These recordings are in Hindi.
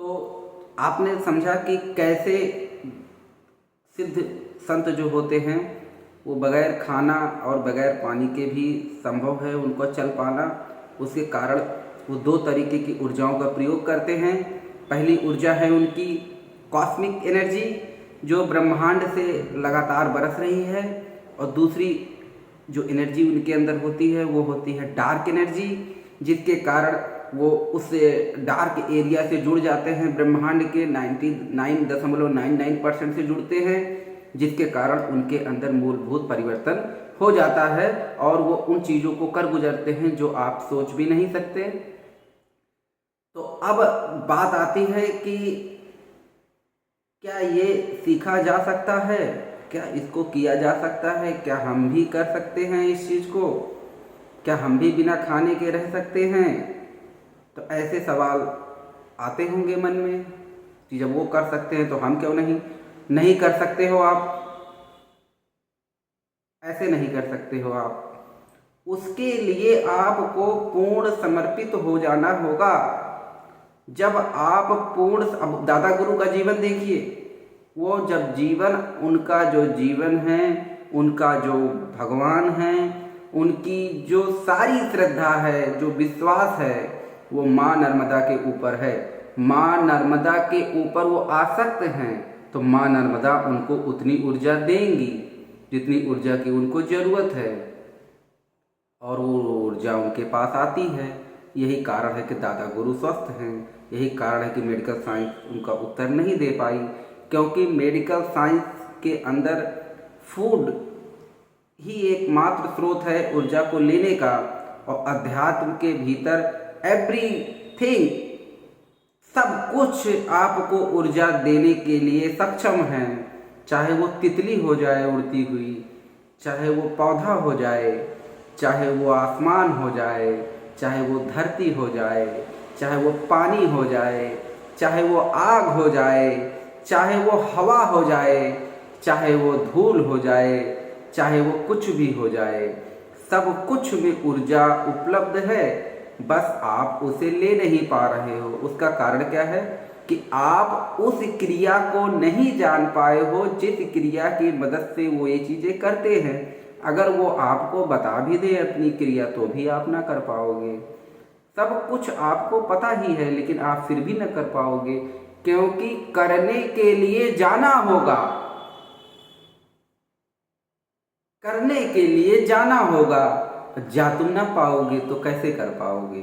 तो आपने समझा कि कैसे सिद्ध संत जो होते हैं वो बगैर खाना और बगैर पानी के भी संभव है उनको चल पाना। उसके कारण वो दो तरीके की ऊर्जाओं का प्रयोग करते हैं। पहली ऊर्जा है उनकी कॉस्मिक एनर्जी जो ब्रह्मांड से लगातार बरस रही है, और दूसरी जो एनर्जी उनके अंदर होती है वो होती है डार्क एनर्जी, जिसके कारण वो उस डार्क एरिया से जुड़ जाते हैं। ब्रह्मांड के 99.99% से जुड़ते हैं, जिसके कारण उनके अंदर मूलभूत परिवर्तन हो जाता है और वो उन चीज़ों को कर गुजरते हैं जो आप सोच भी नहीं सकते। तो अब बात आती है कि क्या ये सीखा जा सकता है, क्या इसको किया जा सकता है, क्या हम भी कर सकते हैं इस चीज़ को, क्या हम भी बिना खाने के रह सकते हैं? तो ऐसे सवाल आते होंगे मन में कि जब वो कर सकते हैं तो हम क्यों नहीं कर सकते हो आप, ऐसे नहीं कर सकते हो आप। उसके लिए आपको पूर्ण समर्पित हो जाना होगा। जब आप पूर्ण, अब दादा गुरु का जीवन देखिए, वो जब जीवन, उनका जो जीवन है, उनका जो भगवान है, उनकी जो सारी श्रद्धा है, जो विश्वास है, वो माँ नर्मदा के ऊपर है। माँ नर्मदा के ऊपर वो आसक्त हैं, तो माँ नर्मदा उनको उतनी ऊर्जा देंगी जितनी ऊर्जा की उनको ज़रूरत है, और वो ऊर्जा उनके पास आती है। यही कारण है कि दादा गुरु स्वस्थ हैं। यही कारण है कि मेडिकल साइंस उनका उत्तर नहीं दे पाई, क्योंकि मेडिकल साइंस के अंदर फूड ही एकमात्र स्रोत है ऊर्जा को लेने का, और अध्यात्म के भीतर एवरीथिंग, सब कुछ आपको ऊर्जा देने के लिए सक्षम है। चाहे वो तितली हो जाए उड़ती हुई, चाहे वो पौधा हो जाए, चाहे वो आसमान हो जाए, चाहे वो धरती हो जाए, चाहे वो पानी हो जाए, चाहे वो आग हो जाए, चाहे वो हवा हो जाए, चाहे वो धूल हो जाए, चाहे वो कुछ भी हो जाए, सब कुछ में ऊर्जा उपलब्ध है। बस आप उसे ले नहीं पा रहे हो। उसका कारण क्या है कि आप उस क्रिया को नहीं जान पाए हो जिस क्रिया की मदद से वो ये चीज़ें करते हैं। अगर वो आपको बता भी दे अपनी क्रिया तो भी आप ना कर पाओगे। सब कुछ आपको पता ही है, लेकिन आप फिर भी न कर पाओगे, क्योंकि करने के लिए जाना होगा। करने के लिए जाना होगा। जा तुम ना पाओगे तो कैसे कर पाओगे?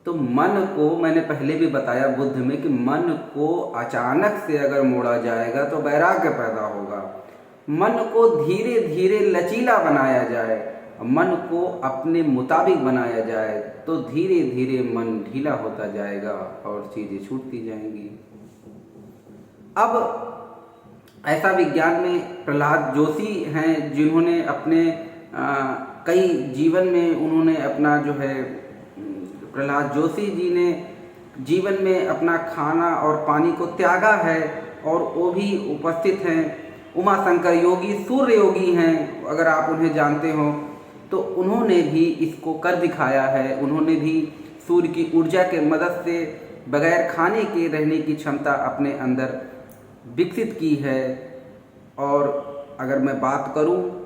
तो मन को, मैंने पहले भी बताया बुद्ध में, कि मन को अचानक से अगर मोड़ा जाएगा तो वैराग्य पैदा होगा। मन को धीरे धीरे लचीला बनाया जाए, मन को अपने मुताबिक बनाया जाए, तो धीरे धीरे मन ढीला होता जाएगा और चीज़ें छूटती जाएंगी। अब ऐसा विज्ञान में प्रहलाद जोशी हैं, जिन्होंने अपने कई जीवन में उन्होंने अपना जो है, प्रहलाद जोशी जी ने जीवन में अपना खाना और पानी को त्यागा है, और वो भी उपस्थित हैं। उमा शंकर योगी, सूर्य योगी हैं, अगर आप उन्हें जानते हो, तो उन्होंने भी इसको कर दिखाया है। उन्होंने भी सूर्य की ऊर्जा के मदद से बगैर खाने के रहने की क्षमता अपने अंदर विकसित की है। और अगर मैं बात करूं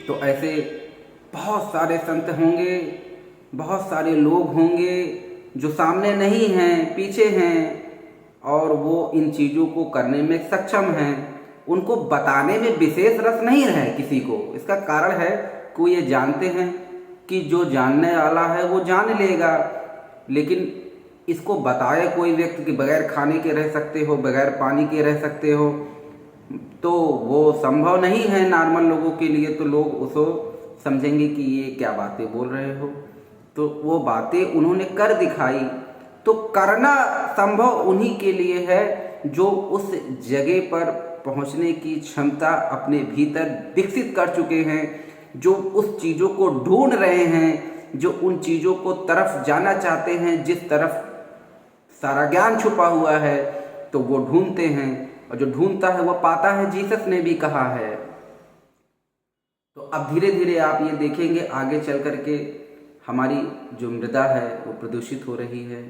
तो ऐसे बहुत सारे संत होंगे, बहुत सारे लोग होंगे जो सामने नहीं हैं, पीछे हैं, और वो इन चीज़ों को करने में सक्षम हैं। उनको बताने में विशेष रस नहीं है किसी को। इसका कारण है कि ये जानते हैं कि जो जानने वाला है वो जान लेगा, लेकिन इसको बताए कोई व्यक्ति कि बगैर खाने के रह सकते हो, बगैर पानी के रह सकते हो, तो वो संभव नहीं है नॉर्मल लोगों के लिए। तो लोग उसको समझेंगे कि ये क्या बातें बोल रहे हो। तो वो बातें उन्होंने कर दिखाई। तो करना संभव उन्हीं के लिए है जो उस जगह पर पहुंचने की क्षमता अपने भीतर विकसित कर चुके हैं, जो उस चीज़ों को ढूंढ रहे हैं, जो उन चीज़ों को तरफ जाना चाहते हैं जिस तरफ सारा ज्ञान छुपा हुआ है। तो वो ढूंढते हैं, और जो ढूंढता है वो पाता है, जीसस ने भी कहा है। तो अब धीरे धीरे आप ये देखेंगे आगे चल कर के हमारी जो मृदा है वो प्रदूषित हो रही है,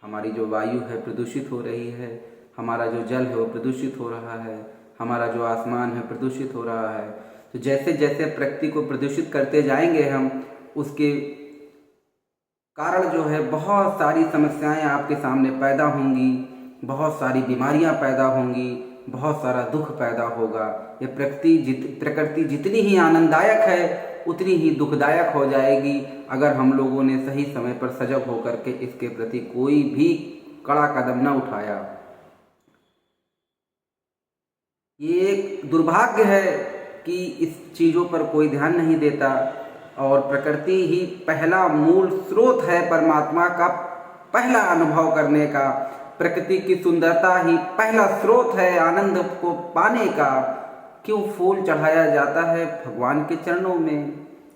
हमारी जो वायु है प्रदूषित हो रही है, हमारा जो जल है वो प्रदूषित हो रहा है, हमारा जो आसमान है प्रदूषित हो रहा है। तो जैसे जैसे प्रकृति को प्रदूषित करते जाएंगे हम, उसके कारण जो है बहुत सारी समस्याएं आपके सामने पैदा होंगी, बहुत सारी बीमारियां पैदा होंगी, बहुत सारा दुख पैदा होगा। ये प्रकृति जितनी ही आनंददायक है उतनी ही दुखदायक हो जाएगी अगर हम लोगों ने सही समय पर सजग होकर के इसके प्रति कोई भी कड़ा कदम न उठाया। ये एक दुर्भाग्य है कि इस चीज़ों पर कोई ध्यान नहीं देता, और प्रकृति ही पहला मूल स्रोत है परमात्मा का पहला अनुभव करने का। प्रकृति की सुंदरता ही पहला स्रोत है आनंद को पाने का। क्यों फूल चढ़ाया जाता है भगवान के चरणों में?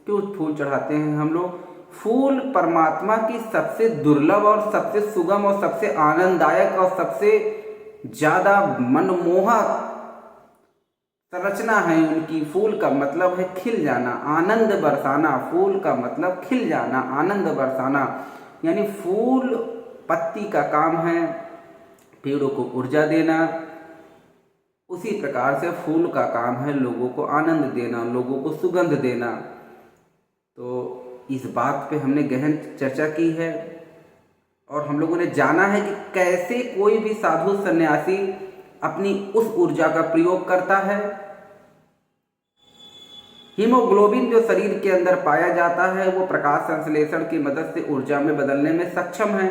क्यों फूल चढ़ाते हैं हम लोग? फूल परमात्मा की सबसे दुर्लभ और सबसे सुगम और सबसे आनंददायक और सबसे ज़्यादा मनमोहक संरचना है उनकी। फूल का मतलब है खिल जाना, आनंद बरसाना। फूल का मतलब खिल जाना, आनंद बरसाना। यानी फूल पत्ती का काम है पेड़ों को ऊर्जा देना, उसी प्रकार से फूल का काम है लोगों को आनंद देना, लोगों को सुगंध देना। तो इस बात पे हमने गहन चर्चा की है और हम लोगों ने जाना है कि कैसे कोई भी साधु सन्यासी अपनी उस ऊर्जा का प्रयोग करता है। हीमोग्लोबिन जो शरीर के अंदर पाया जाता है वो प्रकाश संश्लेषण की मदद से ऊर्जा में बदलने में सक्षम है।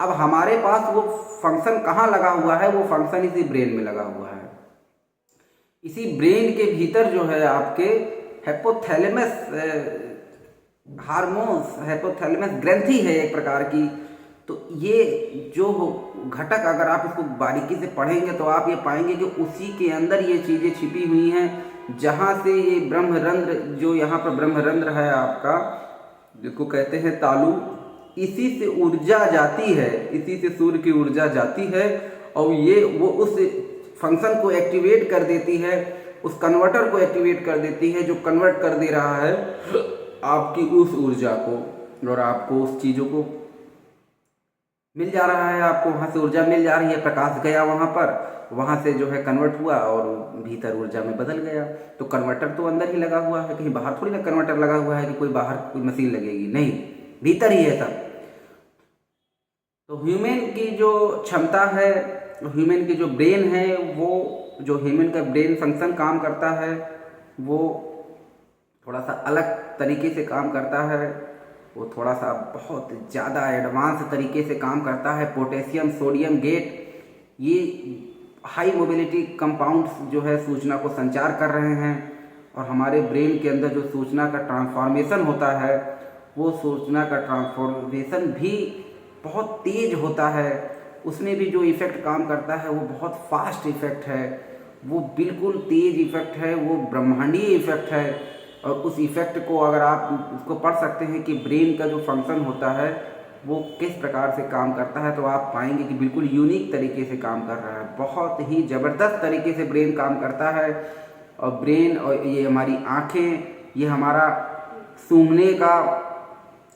अब हमारे पास वो फंक्शन कहाँ लगा हुआ है? वो फंक्शन इसी ब्रेन में लगा हुआ है। इसी ब्रेन के भीतर जो है आपके हाइपोथैलेमस हार्मोन्स, हाइपोथैलेमस ग्रंथि है एक प्रकार की। तो ये जो घटक अगर आप इसको बारीकी से पढ़ेंगे तो आप ये पाएंगे कि उसी के अंदर ये चीज़ें छिपी हुई हैं, जहाँ से ये ब्रह्मरंध्र, जो यहाँ पर ब्रह्मरंध्र है आपका, जिसको कहते हैं तालु, इसी से ऊर्जा जाती है, इसी से सूर्य की ऊर्जा जाती है और ये वो उस फंक्शन को एक्टिवेट कर देती है, उस कन्वर्टर को एक्टिवेट कर देती है, जो कन्वर्ट कर दे रहा है आपकी उस ऊर्जा को, और आपको उस चीज़ों को मिल जा रहा है। आपको वहाँ से ऊर्जा मिल जा रही है, प्रकाश गया वहाँ पर, वहाँ से जो है कन्वर्ट हुआ और भीतर ऊर्जा में बदल गया। तो कन्वर्टर तो अंदर ही लगा हुआ है, कहीं बाहर थोड़ी ना कन्वर्टर लगा हुआ है कि कोई बाहर कोई मशीन लगेगी, नहीं, भीतर ही है सब। तो ह्यूमन की जो क्षमता है, ह्यूमन की जो ब्रेन है, वो जो ह्यूमन का ब्रेन फंक्शन काम करता है वो थोड़ा सा अलग तरीके से काम करता है। वो थोड़ा सा बहुत ज़्यादा एडवांस तरीके से काम करता है। पोटेशियम सोडियम गेट, ये हाई मोबिलिटी कंपाउंड्स जो है सूचना को संचार कर रहे हैं, और हमारे ब्रेन के अंदर जो सूचना का ट्रांसफॉर्मेशन होता है वो सूचना का ट्रांसफॉर्मेशन भी बहुत तेज होता है। उसमें भी जो इफ़ेक्ट काम करता है वो बहुत फास्ट इफ़ेक्ट है, वो बिल्कुल तेज इफ़ेक्ट है, वो ब्रह्मांडीय इफ़ेक्ट है। और उस इफ़ेक्ट को अगर आप उसको पढ़ सकते हैं कि ब्रेन का जो फंक्शन होता है वो किस प्रकार से काम करता है, तो आप पाएंगे कि बिल्कुल यूनिक तरीके से काम कर रहा है, बहुत ही ज़बरदस्त तरीके से ब्रेन काम करता है। और ब्रेन और ये हमारी आँखें, ये हमारा सूंघने का,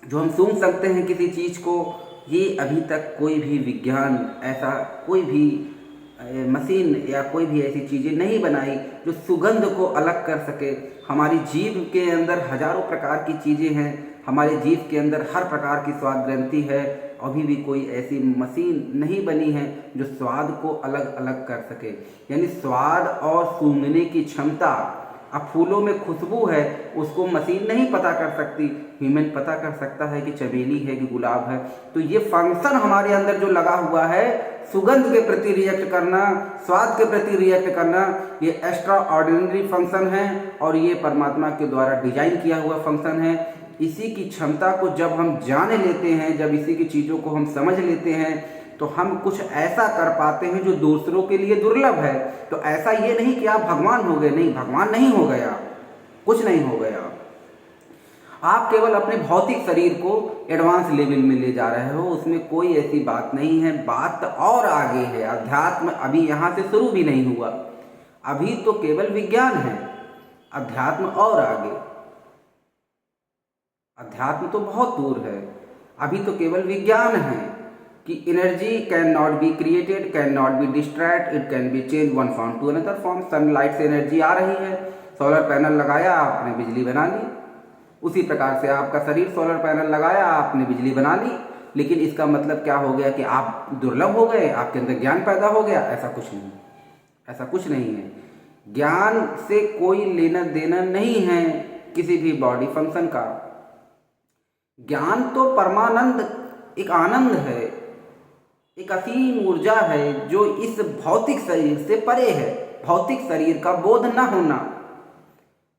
जो हम सूंघ सकते हैं किसी चीज़ को, ये अभी तक कोई भी विज्ञान ऐसा कोई भी मशीन या कोई भी ऐसी चीज़ें नहीं बनाई जो सुगंध को अलग कर सके। हमारी जीभ के अंदर हजारों प्रकार की चीज़ें हैं, हमारे जीभ के अंदर हर प्रकार की स्वाद ग्रंथि है, अभी भी कोई ऐसी मशीन नहीं बनी है जो स्वाद को अलग अलग कर सके। यानी स्वाद और सूंघने की क्षमता, अब फूलों में खुशबू है उसको मशीन नहीं पता कर सकती, ह्यूमन पता कर सकता है कि चमेली है कि गुलाब है। तो ये फंक्शन हमारे अंदर जो लगा हुआ है, सुगंध के प्रति रिएक्ट करना, स्वाद के प्रति रिएक्ट करना, ये एक्स्ट्रा ऑर्डिनरी फंक्शन है और ये परमात्मा के द्वारा डिजाइन किया हुआ फंक्शन है। इसी की क्षमता को जब हम जान लेते हैं, जब इसी की चीज़ों को हम समझ लेते हैं, तो हम कुछ ऐसा कर पाते हैं जो दूसरों के लिए दुर्लभ है। तो ऐसा ये नहीं कि आप भगवान हो गए, नहीं, भगवान नहीं हो गया, कुछ नहीं हो गया। आप केवल अपने भौतिक शरीर को एडवांस लेवल में ले जा रहे हो, उसमें कोई ऐसी बात नहीं है। बात और आगे है, अध्यात्म अभी यहाँ से शुरू भी नहीं हुआ, अभी तो केवल विज्ञान है, अध्यात्म और आगे। अध्यात्म तो बहुत दूर है, अभी तो केवल विज्ञान है। कि energy can not be created, can not be distract, it can be change one form to another form. Sunlight से एनर्जी आ रही है, सोलर पैनल लगाया, आपने बिजली बना ली। उसी प्रकार से आपका शरीर, सोलर पैनल लगाया, आपने बिजली बना ली। लेकिन इसका मतलब क्या हो गया कि आप दुर्लभ हो गए, आपके अंदर ज्ञान पैदा हो गया? ऐसा कुछ नहीं, ऐसा कुछ नहीं है। ज्ञान से कोई लेना देना नहीं है किसी भी बॉडी फंक्शन का। ज्ञान तो परमानंद, एक आनंद है, एक असीम ऊर्जा है जो इस भौतिक शरीर से परे है। भौतिक शरीर का बोध न होना,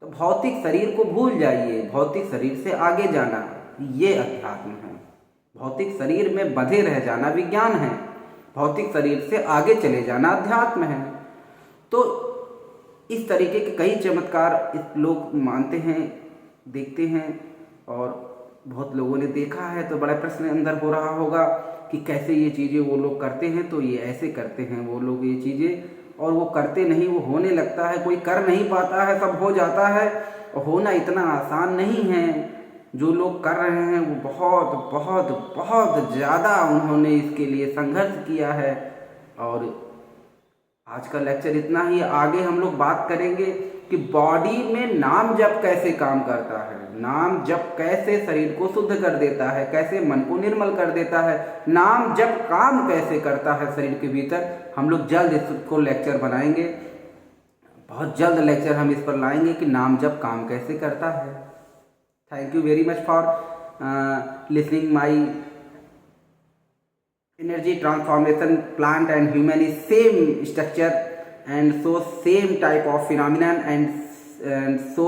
तो भौतिक शरीर को भूल जाइए, भौतिक शरीर से आगे जाना, ये अध्यात्म है। भौतिक शरीर में बंधे रह जाना विज्ञान है, भौतिक शरीर से आगे चले जाना अध्यात्म है। तो इस तरीके के कई चमत्कार लोग मानते हैं, देखते हैं, और बहुत लोगों ने देखा है। तो बड़ा प्रश्न अंदर हो रहा होगा कि कैसे ये चीज़ें वो लोग करते हैं, तो ये ऐसे करते हैं वो लोग ये चीज़ें, और वो करते नहीं, वो होने लगता है। कोई कर नहीं पाता है, सब हो जाता है। और होना इतना आसान नहीं है। जो लोग कर रहे हैं वो बहुत बहुत बहुत ज़्यादा उन्होंने इसके लिए संघर्ष किया है। और आज का लेक्चर इतना ही। आगे हम लोग बात करेंगे कि बॉडी में नाम जप कैसे काम करता है, नाम जप कैसे शरीर को शुद्ध कर देता है, कैसे मन को निर्मल कर देता है, नाम जप काम कैसे करता है शरीर के भीतर। हम लोग जल्द इसको लेक्चर बनाएंगे, बहुत जल्द लेक्चर हम इस पर लाएंगे कि नाम जप काम कैसे करता है। Thank you very much for listening my energy transformation. Plant and human is same structure and so same type of phenomenon, and so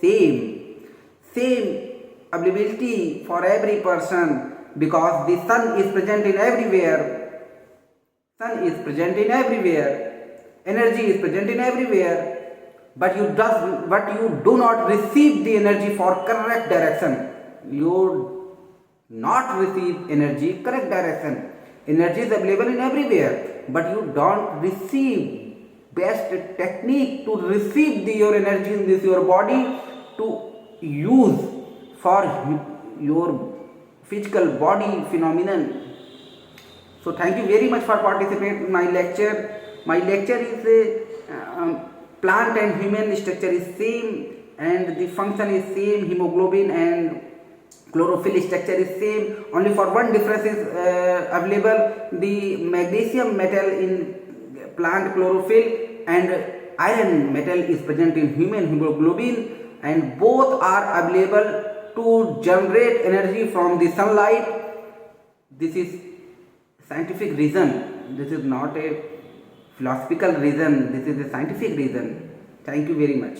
same availability for every person, because the sun is present in everywhere, sun is present in everywhere, energy is present in everywhere, but you do not receive the energy for correct direction. You not receive energy correct direction. Energy is available in everywhere, but you don't receive best technique to receive your energy in your body to use for your physical body phenomenon. So thank you very much for participating in my lecture. My lecture is plant and human structure is same, and the function is same. Hemoglobin and chlorophyll structure is same, only for one difference is available. The magnesium metal in plant chlorophyll and iron metal is present in human hemoglobin, and both are available to generate energy from the sunlight. This is scientific reason, this is not a philosophical reason, this is a scientific reason. Thank you very much.